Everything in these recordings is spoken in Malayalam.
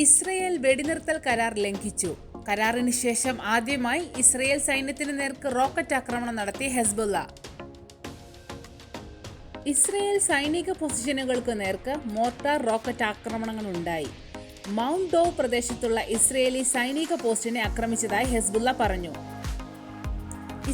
ഇസ്രയേൽ വെടിനിർത്തൽ കരാർ ലംഘിച്ചു. കരാറിന് ശേഷം ആദ്യമായി ഇസ്രയേൽ സൈന്യത്തിന് നേർക്ക് റോക്കറ്റ് ആക്രമണം നടത്തി ഹെസ്ബുള്ള. ഇസ്രയേൽ സൈനിക പൊസിഷനുകൾക്ക് നേർക്ക് മോർട്ടാർ റോക്കറ്റ് ആക്രമണങ്ങളുണ്ടായി. മൗണ്ട് ഡോവ് പ്രദേശത്തുള്ള ഇസ്രയേലി സൈനിക പോസ്റ്റിനെ ആക്രമിച്ചതായി ഹെസ്ബുള്ള പറഞ്ഞു.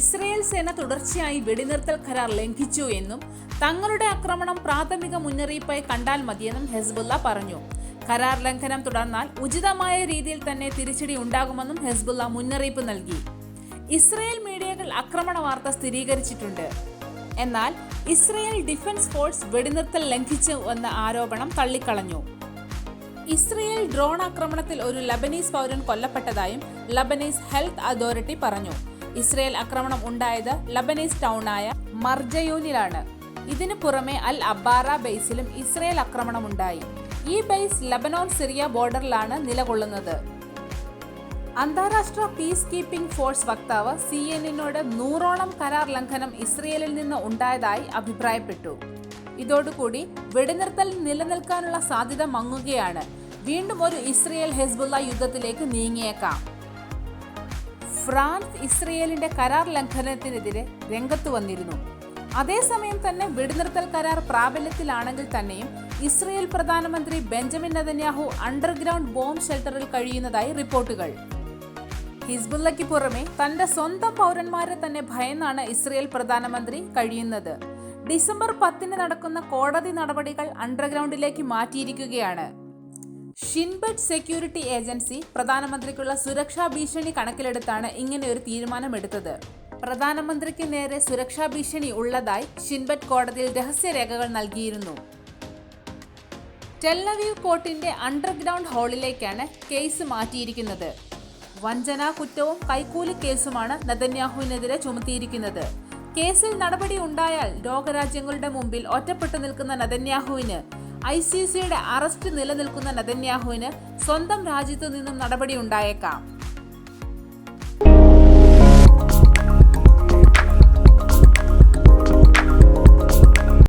ഇസ്രയേൽ സേന തുടർച്ചയായി വെടിനിർത്തൽ കരാർ ലംഘിച്ചു എന്നും തങ്ങളുടെ ആക്രമണം പ്രാഥമിക മുന്നറിയിപ്പായി കണ്ടാൽ മതിയെന്നും ഹെസ്ബുള്ള പറഞ്ഞു. കരാർ ലംഘനം തുടർന്നാൽ ഉചിതമായ രീതിയിൽ തന്നെ തിരിച്ചടി ഉണ്ടാകുമെന്നും ഹെസ്ബുള്ള മുന്നറിയിപ്പ് നൽകി. ഇസ്രയേൽ മീഡിയകൾ ആക്രമണ വാർത്ത സ്ഥിരീകരിച്ചിട്ടുണ്ട്. എന്നാൽ ഇസ്രയേൽ ഡിഫൻസ് ഫോഴ്സ് വെടിനിർത്തൽ ലംഘിച്ചു എന്ന ആരോപണം തള്ളിക്കളഞ്ഞു. ഇസ്രയേൽ ഡ്രോൺ ആക്രമണത്തിൽ ഒരു ലബനീസ് പൗരൻ കൊല്ലപ്പെട്ടതായും ലബനീസ് ഹെൽത്ത് അതോറിറ്റി പറഞ്ഞു. ഇസ്രയേൽ ആക്രമണം ഉണ്ടായത് ലബനീസ് ടൗണായ മർജയൂനിലാണ്. ഇതിനു പുറമെ അൽ അബാറ ബേസിലും ഇസ്രയേൽ ആക്രമണമുണ്ടായി. ഈ ബേസ് ലബനോൺ സിറിയ ബോർഡറിലാണ് നിലകൊള്ളുന്നത്. അന്താരാഷ്ട്ര പീസ് കീപ്പിംഗ് ഫോഴ്സ് വക്താവ് CNN-നോട് 100ഓളം കരാർ ലംഘനം ഇസ്രയേലിൽ നിന്ന് ഉണ്ടായതായി അഭിപ്രായപ്പെട്ടു. ഇതോടുകൂടി വെടിനിർത്തൽ നിലനിൽക്കാനുള്ള സാധ്യത മങ്ങുകയാണ്. വീണ്ടും ഒരു ഇസ്രയേൽ ഹെസ്ബുള്ള യുദ്ധത്തിലേക്ക് നീങ്ങിയേക്കാം. ഫ്രാൻസ് ഇസ്രയേലിന്റെ കരാർ ലംഘനത്തിനെതിരെ രംഗത്തു വന്നിരുന്നു. അതേസമയം തന്നെ വെടിനിർത്തൽ കരാർ പ്രാബല്യത്തിലാണെങ്കിൽ തന്നെയും ഇസ്രയേൽ പ്രധാനമന്ത്രി ബെഞ്ചമിൻ നെതന്യാഹു അണ്ടർഗ്രൗണ്ട് ബോംബ് ഷെൽട്ടറിൽ കഴിയുന്നതായി റിപ്പോർട്ടുകൾ. ഹിസ്ബുള്ളയ്ക്ക് പുറമെ തന്റെ സ്വന്തം പൗരന്മാരെ തന്നെ ഭയന്നാണ് ഇസ്രയേൽ പ്രധാനമന്ത്രി കഴിയുന്നത്. ഡിസംബർ 10 നടക്കുന്ന കോടതി നടപടികൾ അണ്ടർഗ്രൗണ്ടിലേക്ക് മാറ്റിയിരിക്കുകയാണ്. ഷിൻബെറ്റ് സെക്യൂരിറ്റി ഏജൻസി പ്രധാനമന്ത്രിക്കുള്ള സുരക്ഷാ ഭീഷണി കണക്കിലെടുത്താണ് ഇങ്ങനെയൊരു തീരുമാനമെടുത്തത്. പ്രധാനമന്ത്രിക്ക് നേരെ സുരക്ഷാ ഭീഷണി ഉള്ളതായി ഷിൻബെറ്റ് കോടതിയിൽ രഹസ്യരേഖകൾ നൽകിയിരുന്നു. ടെൽഅവീവ് കോർട്ടിന്റെ അണ്ടർഗ്രൗണ്ട് ഹാളിലേക്കാണ് കേസ് മാറ്റിയിരിക്കുന്നത്. വഞ്ചനാ കുറ്റവും കൈക്കൂലി കേസുമാണ് നെതന്യാഹുവിനെതിരെ ചുമത്തിയിരിക്കുന്നത്. കേസിൽ നടപടി ഉണ്ടായാൽ ലോകരാജ്യങ്ങളുടെ മുമ്പിൽ ഒറ്റപ്പെട്ടു നിൽക്കുന്ന നെതന്യാഹുവിന്, ICCയുടെ അറസ്റ്റ് നിലനിൽക്കുന്ന നെതന്യാഹുവിന് സ്വന്തം രാജ്യത്തു നിന്നും നടപടി ഉണ്ടായേക്കാം.